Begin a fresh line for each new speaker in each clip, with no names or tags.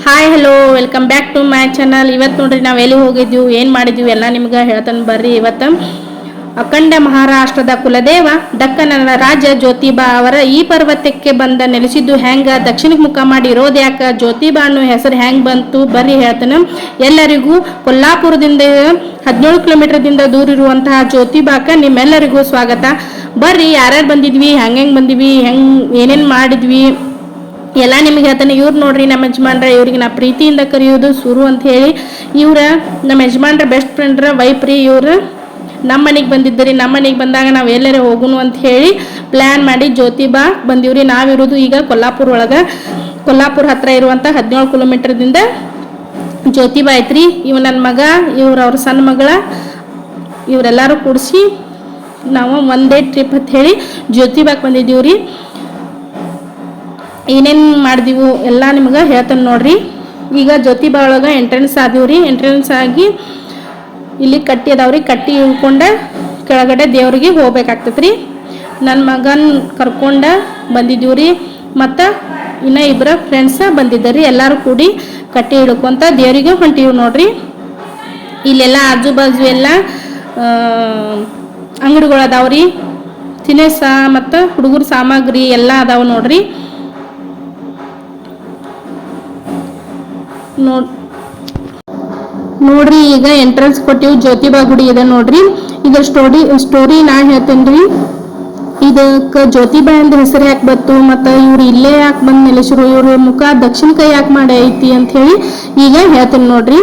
Hi hello welcome back to my channel. ಇವತ್ತು ನೋಡ್ರಿ ನಾವು ಎಲ್ಲಿ ಹೋಗಿದ್ವಿ, ಏನು ಮಾಡಿದ್ವಿ ಎಲ್ಲ ನಿಮ್ಗೆ ಹೇಳ್ತಾನೆ ಬರ್ರಿ. ಇವತ್ತು ಅಖಂಡ ಮಹಾರಾಷ್ಟ್ರದ ಕುಲದೇವ ದಕ್ಕನ ರಾಜ ಜ್ಯೋತಿಬಾ ಅವರ ಈ ಪರ್ವತಕ್ಕೆ ಬಂದ ನೆಲೆಸಿದ್ದು ಹೆಂಗ, ದಕ್ಷಿಣಕ್ಕೆ ಮುಖ ಮಾಡಿ ಇರೋದು ಯಾಕೆ, ಜ್ಯೋತಿಬಾ ಅನ್ನೋ ಹೆಸರು ಹೆಂಗೆ ಬಂತು ಬರ್ರಿ ಹೇಳ್ತಾನೆ. ಎಲ್ಲರಿಗೂ ಕೊಲ್ಲಾಪುರದಿಂದ 17 ಕಿಲೋಮೀಟರ್ದಿಂದ ದೂರ ಇರುವಂತಹ ಜ್ಯೋತಿಬಾಕ ನಿಮ್ಮೆಲ್ಲರಿಗೂ ಸ್ವಾಗತ. ಬರ್ರಿ ಯಾರ್ಯಾರು ಬಂದಿದ್ವಿ, ಹೆಂಗೆ ಬಂದಿದ್ವಿ, ಏನೇನು ಮಾಡಿದ್ವಿ ಎಲ್ಲ ನಿಮ್ಗೆ ಹೇಳ್ತಾನೆ. ಇವ್ರು ನೋಡ್ರಿ ನಮ್ಮ ಯಜಮಾನ್ರ, ಇವ್ರಿಗೆ ನಾ ಪ್ರೀತಿಯಿಂದ ಕರೆಯೋದು ಸುರು ಅಂತ ಹೇಳಿ. ಇವ್ರ ನಮ್ಮ ಯಜಮಾನ್ರ ಬೆಸ್ಟ್ ಫ್ರೆಂಡ್ರ ವೈಫ್ರಿ. ಇವ್ರು ನಮ್ಮ ಮನೆಗೆ ಬಂದಿದ್ದರಿ. ನಮ್ಮ ಮನೆಗೆ ಬಂದಾಗ ನಾವು ಎಲ್ಲರೇ ಹೋಗುನು ಅಂತ ಹೇಳಿ ಪ್ಲ್ಯಾನ್ ಮಾಡಿ ಜ್ಯೋತಿಬಾ ಬಂದಿವ್ರಿ. ನಾವಿರೋದು ಈಗ ಕೊಲ್ಲಾಪುರ ಹತ್ರ ಇರುವಂಥ 17 ಕಿಲೋಮೀಟರ್ದಿಂದ ಜ್ಯೋತಿಬಾ ಐತ್ರಿ. ಇವ್ ನನ್ನ ಮಗ, ಅವ್ರ ಸಣ್ಣ ಮಗಳ, ಇವರೆಲ್ಲರೂ ಕೂಡಿಸಿ ನಾವು ಒಂದೇ ಟ್ರಿಪ್ ಅಂತ ಹೇಳಿ ಜ್ಯೋತಿಬಾಕ್ಕೆ ಬಂದಿದ್ದೀವ್ರಿ. ಏನೇನು ಮಾಡಿದೀವು ಎಲ್ಲ ನಿಮ್ಗೆ ಹೇಳ್ತಾನೆ ನೋಡ್ರಿ. ಈಗ ಜ್ಯೋತಿಬಾ ಒಳಗೆ ಎಂಟ್ರೆನ್ಸ್ ಆದೀವ್ರಿ. ಎಂಟ್ರೆನ್ಸ್ ಆಗಿ ಇಲ್ಲಿ ಕಟ್ಟಿ ಅದಾವ್ರಿ. ಕಟ್ಟಿ ಇಳ್ಕೊಂಡು ಕೆಳಗಡೆ ದೇವ್ರಿಗೆ ಹೋಗ್ಬೇಕಾಗ್ತೈತ್ರಿ. ನನ್ನ ಮಗನ ಕರ್ಕೊಂಡು ಬಂದಿದ್ದೀವ್ರಿ. ಮತ್ತು ಇನ್ನೂ ಇಬ್ಬರು ಫ್ರೆಂಡ್ಸ ಬಂದಿದ್ದಾರಿ. ಎಲ್ಲರೂ ಕೂಡಿ ಕಟ್ಟಿ ಇಳ್ಕೊಂತ ದೇವರಿಗೆ ಹೊಂಟೀವಿ ನೋಡ್ರಿ. ಇಲ್ಲೆಲ್ಲ ಆಜು ಬಾಜು ಎಲ್ಲ ಅಂಗಡಿಗಳು ಅದಾವ್ರಿ. ತಿನೇಸ ಮತ್ತು ಹುಡುಗರ ಸಾಮಗ್ರಿ ಎಲ್ಲ ಅದಾವ ನೋಡ್ರಿ. ನೋಡ್ರಿ ಈಗ ಎಂಟ್ರೆನ್ಸ್ ಕೊಟ್ಟಿವಿ. ಜ್ಯೋತಿಬಾ ಗುಡಿ ಇದೆ ನೋಡ್ರಿ. ಇದ್ರ ಸ್ಟೋರಿ ನಾ ಹೇಳ್ತೇನ್ರಿ. ಇದಕ್ಕೆ ಜ್ಯೋತಿಬಾ ಅಂತ ಹೆಸರು ಯಾಕೆ ಬಂತು, ಮತ್ತು ಇವ್ರು ಇಲ್ಲೇ ಯಾಕೆ ಬಂದು ನೆಲೆಸರು, ಇವ್ರ ಮುಖ ದಕ್ಷಿಣ ಕೈ ಯಾಕೆ ಮಾಡಿ ಐತಿ ಅಂತ ಹೇಳಿ ಈಗ ಹೇಳ್ತೇನೆ ನೋಡ್ರಿ.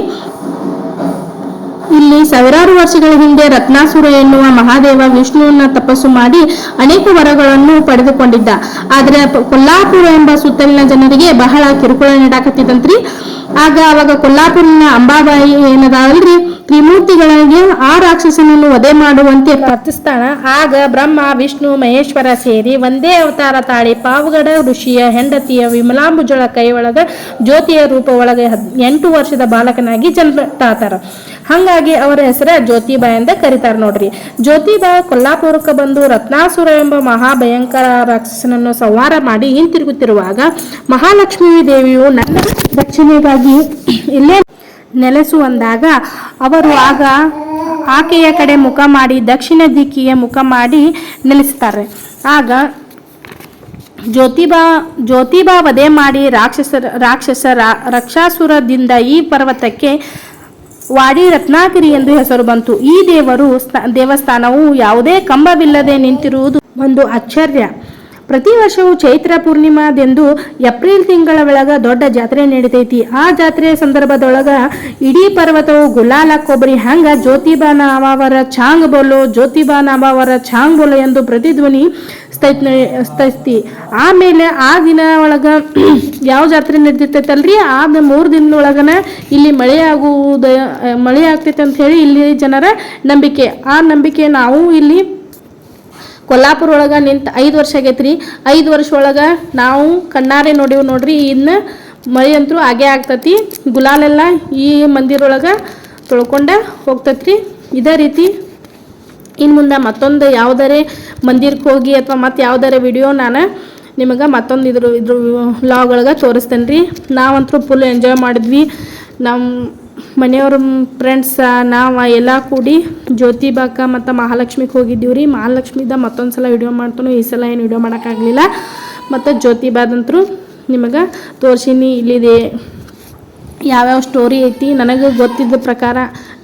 ಇಲ್ಲಿ ಸಾವಿರಾರು ವರ್ಷಗಳ ಹಿಂದೆ ರತ್ನಾಸುರ ಎನ್ನುವ ಮಹಾದೇವ ವಿಷ್ಣುವನ್ನ ತಪಸ್ಸು ಮಾಡಿ ಅನೇಕ ವರಗಳನ್ನು ಪಡೆದುಕೊಂಡಿದ್ದ. ಆದ್ರೆ ಕೊಲ್ಲಾಪುರ ಎಂಬ ಸುತ್ತಲಿನ ಜನರಿಗೆ ಬಹಳ ಕಿರುಕುಳ ನೀಡಾಕತ್ತಿದಂತ್ರಿ. ಅವಾಗ ಕೊಲ್ಲಾಪುರಿನ ಅಂಬಾಬಾಯಿ ಏನದಾವಲ್ರಿ, ತ್ರಿಮೂರ್ತಿಗಳಿಗೆ ಆ ರಾಕ್ಷಸನನ್ನು ವಧೆ ಮಾಡುವಂತೆ ಪ್ರಾರ್ಥಿಸ್ತಾನ. ಆಗ ಬ್ರಹ್ಮ ವಿಷ್ಣು ಮಹೇಶ್ವರ ಸೇರಿ ಒಂದೇ ಅವತಾರ ತಾಳಿ ಪಾವಗಡ ಋಷಿಯ ಹೆಂಡತಿಯ ವಿಮಲಾಂಬುಜಳ ಕೈ ಒಳಗ ಜ್ಯೋತಿಯ ರೂಪ ಒಳಗೆ 8 ವರ್ಷದ ಬಾಲಕನಾಗಿ ಜನ್ಮ ತಾತಾರ. ಹಂಗಾಗಿ ಅವರ ಹೆಸರ ಜ್ಯೋತಿಬಾ ಎಂದ ಕರೀತಾರ ನೋಡ್ರಿ. ಜ್ಯೋತಿಬಾ ಕೊಲ್ಲಾಪುರಕ್ಕೆ ಬಂದು ರತ್ನಾಸುರ ಎಂಬ ಮಹಾಭಯಂಕರ ರಾಕ್ಷಸನನ್ನು ಸಂಹಾರ ಮಾಡಿ ಹಿಂತಿರುಗುತ್ತಿರುವಾಗ ಮಹಾಲಕ್ಷ್ಮೀ ದೇವಿಯು ನನ್ನ ದಕ್ಷಿಣೆಗಾಗಿ ಇಲ್ಲೇ ನೆಲೆಸು ಅಂದಾಗ ಅವರು ಆಗ ಆಕೆಯ ಕಡೆ ಮುಖ ಮಾಡಿ ದಕ್ಷಿಣ ದಿಕ್ಕಿಗೆ ಮುಖ ಮಾಡಿ ನೆಲೆಸ್ತಾರೆ. ಜ್ಯೋತಿಬಾ ವಧೆ ಮಾಡಿ ರಾಕ್ಷಾಸುರದಿಂದ ಈ ಪರ್ವತಕ್ಕೆ ವಾಡಿ ರತ್ನಾಗಿರಿ ಎಂದು ಹೆಸರು ಬಂತು. ಈ ದೇವಸ್ಥಾನವು ಯಾವುದೇ ಕಂಬವಿಲ್ಲದೆ ನಿಂತಿರುವುದು ಒಂದು ಆಶ್ಚರ್ಯ. ಪ್ರತಿ ವರ್ಷವೂ ಚೈತ್ರ ಪೂರ್ಣಿಮಾದೆಂದು ಏಪ್ರಿಲ್ ತಿಂಗಳ ಒಳಗ ದೊಡ್ಡ ಜಾತ್ರೆ ನಡೀತೈತಿ. ಆ ಜಾತ್ರೆಯ ಸಂದರ್ಭದೊಳಗ ಇಡೀ ಪರ್ವತವು ಗುಲಾಲ ಕೊಬ್ಬರಿ ಹಂಗ ಜ್ಯೋತಿಬಾ ನಾವರ ಛಾಂಗ್ ಬೋಲೋ, ಜ್ಯೋತಿಬಾ ನಾವರ ಛಾಂಗ್ ಬೋಲೋ ಎಂದು ಪ್ರತಿಧ್ವನಿ ಸ್ಥೈತಿ. ಆಮೇಲೆ ಆ ದಿನ ಒಳಗ ಯಾವ ಜಾತ್ರೆ ನಡೀತೈತಲ್ರಿ, ಆ 3 ದಿನದೊಳಗನ ಇಲ್ಲಿ ಮಳೆ ಆಗ್ತೈತೆ ಅಂತ ಹೇಳಿ ಇಲ್ಲಿ ಜನರ ನಂಬಿಕೆ. ಆ ನಂಬಿಕೆ ನಾವು ಇಲ್ಲಿ ಕೊಲ್ಲಾಪುರ ಒಳಗೆ ನಿಂತು 5 ವರ್ಷ ಆಗೈತ್ರಿ. 5 ವರ್ಷ ಒಳಗೆ ನಾವು ಕಣ್ಣಾರೆ ನೋಡ್ರಿ. ಇನ್ನು ಮಳೆ ಅಂತೂ ಆಗೇ ಆಗ್ತೈತಿ. ಗುಲಾಲೆಲ್ಲ ಈ ಮಂದಿರೊಳಗೆ ತೊಳ್ಕೊಂಡ ಹೋಗ್ತೈತ್ರಿ. ಇದೇ ರೀತಿ ಇನ್ನು ಮುಂದೆ ಮತ್ತೊಂದು ಯಾವುದಾರೆ ಮಂದಿರಕ್ಕೆ ಹೋಗಿ ಅಥವಾ ಮತ್ತು ಯಾವುದಾರೆ ವಿಡಿಯೋ ನಾನು ನಿಮಗೆ ಮತ್ತೊಂದು ಇದ್ರ ವ್ಲಾಗ್ ಒಳಗೆ ತೋರಿಸ್ತೇನೆ ರೀ. ನಾವಂತೂ ಫುಲ್ ಎಂಜಾಯ್ ಮಾಡಿದ್ವಿ. ನಮ್ಮ ಮನೆಯವ್ರ ಫ್ರೆಂಡ್ಸ ನಾವು ಎಲ್ಲ ಕೂಡಿ ಜ್ಯೋತಿಬಾಕ ಮತ್ತು ಮಹಾಲಕ್ಷ್ಮಿಗೆ ಹೋಗಿದ್ದೀವಿ ರೀ. ಮಹಾಲಕ್ಷ್ಮಿದ ಮತ್ತೊಂದು ಸಲ ವಿಡಿಯೋ ಮಾಡ್ತಾನು. ಈ ಸಲ ಏನು ವಿಡಿಯೋ ಮಾಡೋಕ್ಕಾಗಲಿಲ್ಲ. ಮತ್ತು ಜ್ಯೋತಿಬಾದಂತರೂ ನಿಮಗೆ ತೋರಿಸೀನಿ. ಇಲ್ಲಿದೆ ಯಾವ್ಯಾವ ಸ್ಟೋರಿ ಐತಿ ನನಗೆ ಗೊತ್ತಿದ್ದ ಪ್ರಕಾರ,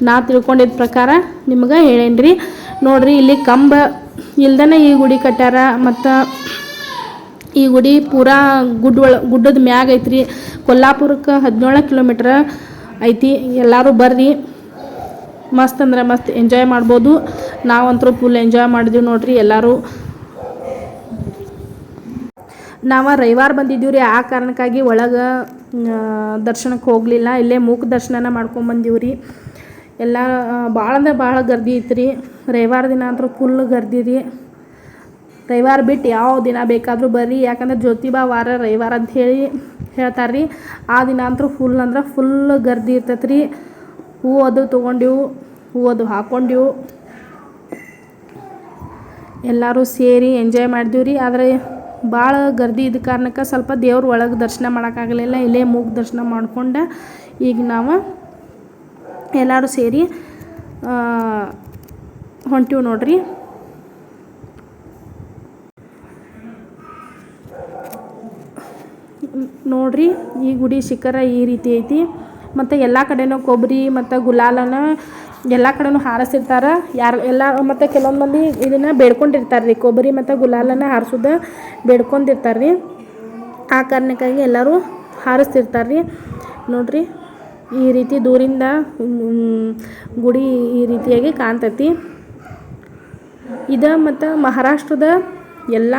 ನಾ ತಿಳ್ಕೊಂಡಿದ್ದ ಪ್ರಕಾರ ನಿಮಗೆ ಹೇಳೇನಿ ರೀ. ನೋಡ್ರಿ ಇಲ್ಲಿ ಕಂಬ ಇಲ್ದನೇ ಈ ಗುಡಿ ಕಟ್ಟಾರ. ಮತ್ತು ಈ ಗುಡಿ ಪೂರಾ ಗುಡ್ಡದ ಮ್ಯಾಗ ಐತ್ರಿ. ಕೊಲ್ಲಾಪುರಕ್ಕೆ 17 ಕಿಲೋಮೀಟ್ರ್ ಐತಿ. ಎಲ್ಲರೂ ಬರ್ರಿ, ಮಸ್ತ್ ಅಂದ್ರೆ ಮಸ್ತ್ ಎಂಜಾಯ್ ಮಾಡ್ಬೋದು. ನಾವಂತರೂ ಫುಲ್ ಎಂಜಾಯ್ ಮಾಡಿದ್ವಿ ನೋಡ್ರಿ. ಎಲ್ಲರೂ ನಾವು ರವಿವಾರ ಬಂದಿದ್ದೀವಿ ರೀ. ಆ ಕಾರಣಕ್ಕಾಗಿ ಒಳಗೆ ದರ್ಶನಕ್ಕೆ ಹೋಗಲಿಲ್ಲ. ಇಲ್ಲೇ ಮೂಕ ದರ್ಶನ ಮಾಡ್ಕೊಂಬಂದೀವಿ ರೀ. ಎಲ್ಲ ಭಾಳ ಅಂದ್ರೆ ಭಾಳ ಗರ್ದಿ ಐತ್ರಿ. ರವಿವಾರ ದಿನ ಅಂತೂ ಫುಲ್ ಗರ್ದಿ ರೀ. ರವಿವಾರ ಬಿಟ್ಟು ಯಾವ ದಿನ ಬೇಕಾದರೂ ಬರ್ರಿ. ಯಾಕಂದ್ರೆ ಜ್ಯೋತಿಬಾ ವಾರ ರವಿವಾರ ಅಂತ ಹೇಳಿ ಹೇಳ್ತಾರೆ ರೀ. ಆ ದಿನ ಅಂತೂ ಫುಲ್ ಅಂದ್ರೆ ಫುಲ್ ಗರ್ದಿ ಇರ್ತೈತೆ ರೀ. ಹೂವು ಅದು ತೊಗೊಂಡಿವು, ಹೂವು ಅದು ಹಾಕ್ಕೊಂಡಿವು. ಎಲ್ಲರೂ ಸೇರಿ ಎಂಜಾಯ್ ಮಾಡಿದೀವಿ ರೀ. ಆದರೆ ಭಾಳ ಗರ್ದಿ ಇದ್ದ ಕಾರಣಕ್ಕೆ ಸ್ವಲ್ಪ ದೇವ್ರ ಒಳಗೆ ದರ್ಶನ ಮಾಡೋಕ್ಕಾಗಲಿಲ್ಲ. ಇಲ್ಲೇ ಮೂಗು ದರ್ಶನ ಮಾಡ್ಕೊಂಡು ಈಗ ನಾವು ಎಲ್ಲರೂ ಸೇರಿ ಹೊಂಟೀವಿ ನೋಡ್ರಿ. ನೋಡ್ರಿ ಈ ಗುಡಿ ಶಿಖರ ಈ ರೀತಿ ಐತಿ. ಮತ್ತು ಎಲ್ಲ ಕಡೆನೂ ಕೊಬ್ಬರಿ ಮತ್ತು ಗುಲಾಲನ ಎಲ್ಲ ಕಡೆನೂ ಹಾರಿಸಿರ್ತಾರೆ ಎಲ್ಲ. ಮತ್ತು ಕೆಲವೊಂದು ಮಂದಿ ಇದನ್ನು ಬೇಡ್ಕೊಂಡಿರ್ತಾರೆ ರೀ, ಕೊಬ್ಬರಿ ಮತ್ತು ಗುಲಾಲನ ಹಾರಿಸೋದು ಬೇಡ್ಕೊಂಡಿರ್ತಾರೆ ರೀ. ಆ ಕಾರಣಕ್ಕಾಗಿ ಎಲ್ಲರೂ ಹಾರಿಸ್ತಿರ್ತಾರೆ ರೀ. ನೋಡ್ರಿ ಈ ರೀತಿ ದೂರಿಂದ ಗುಡಿ ಈ ರೀತಿಯಾಗಿ ಕಾಣ್ತೈತಿ. ಇದು ಮತ್ತು ಮಹಾರಾಷ್ಟ್ರದ ಎಲ್ಲ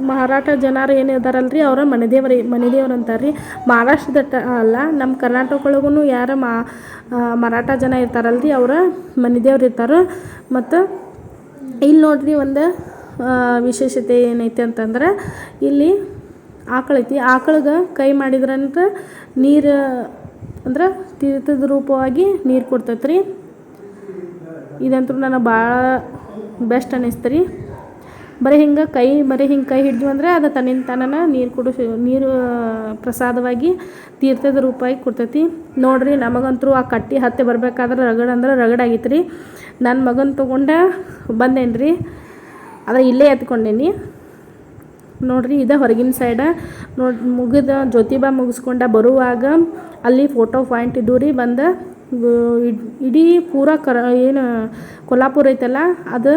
ಮರಾಠ ಜನರು ಏನು ಇದಾರಲ್ರಿ ಅವರ ಮನೆದೇವ್ರು ಅಂತಾರೆ ರೀ. ಮಹಾರಾಷ್ಟ್ರದ ಅಲ್ಲ, ನಮ್ಮ ಕರ್ನಾಟಕ ಒಳಗೂ ಯಾರು ಮರಾಠ ಜನ ಇರ್ತಾರಲ್ರಿ ಅವರ ಮನೆದೇವ್ರು ಇರ್ತಾರೆ. ಮತ್ತು ಇಲ್ಲಿ ನೋಡ್ರಿ ಒಂದು ವಿಶೇಷತೆ ಏನೈತೆ ಅಂತಂದ್ರೆ ಇಲ್ಲಿ ಆಕಳೈತಿ. ಆಕಳಿಗೆ ಕೈ ಮಾಡಿದ್ರಂತ ನೀರು ಅಂದ್ರೆ ತೀರ್ಥದ ರೂಪವಾಗಿ ನೀರು ಕೊಡ್ತೈತೆ ರೀ. ಇದಂತೂ ನನಗೆ ಭಾಳ ಬೆಸ್ಟ್ ಅನ್ನಿಸ್ತು ರೀ. ಬರೀ ಹಿಂಗೆ ಕೈ ಹಿಡಿದ್ವಿ ಅಂದರೆ ಅದು ತನ್ನಿಂದ ತಾನೇ ನೀರು ಪ್ರಸಾದವಾಗಿ ತೀರ್ಥದ ರೂಪವಾಗಿ ಕೊಡ್ತೈತಿ. ನೋಡ್ರಿ ನಮಗಂತೂ ಆ ಕಟ್ಟಿ ಹತ್ತಿ ಬರಬೇಕಾದ್ರೆ ರಗಡಾಗಿತ್ತು ರೀ. ನನ್ನ ಮಗನ ತೊಗೊಂಡು ಬಂದೇನಿ ರೀ, ಅದ ಇಲ್ಲೇ ಎತ್ಕೊಂಡೇನಿ. ನೋಡ್ರಿ ಇದು ಹೊರಗಿನ ಸೈಡ. ಜ್ಯೋತಿಬಾ ಮುಗಿಸ್ಕೊಂಡ ಬರುವಾಗ ಅಲ್ಲಿ ಫೋಟೋ ಪಾಯಿಂಟ್ ಇದ್ದವು ರೀ. ಬಂದು ಇಡೀ ಪೂರ ಏನು ಕೊಲ್ಲಾಪುರ ಐತಲ್ಲ ಅದು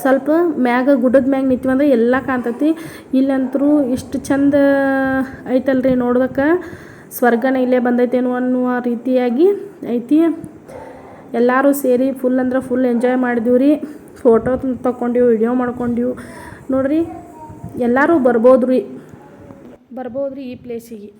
ಸ್ವಲ್ಪ ಮ್ಯಾಗ ಗುಡ್ಡದ ಮ್ಯಾಗ ನಿಂತೀವಂದ್ರೆ ಎಲ್ಲ ಕಾಣ್ತೈತಿ. ಇಲ್ಲಂತರೂ ಇಷ್ಟು ಚಂದ ಐತಲ್ರಿ, ನೋಡ್ದಕ್ಕೆ ಸ್ವರ್ಗನ ಇಲ್ಲೇ ಬಂದೈತೇನೋ ಅನ್ನುವ ರೀತಿಯಾಗಿ ಐತಿ. ಎಲ್ಲರೂ ಸೇರಿ ಫುಲ್ ಎಂಜಾಯ್ ಮಾಡಿದೀವಿ ರೀ. ಫೋಟೋ ತಗೊಂಡಿವಿ, ವಿಡಿಯೋ ಮಾಡ್ಕೊಂಡಿವಿ. ನೋಡ್ರಿ ಎಲ್ಲರೂ ಬರ್ಬೋದು ರೀ ಈ ಪ್ಲೇಸಿಗೆ.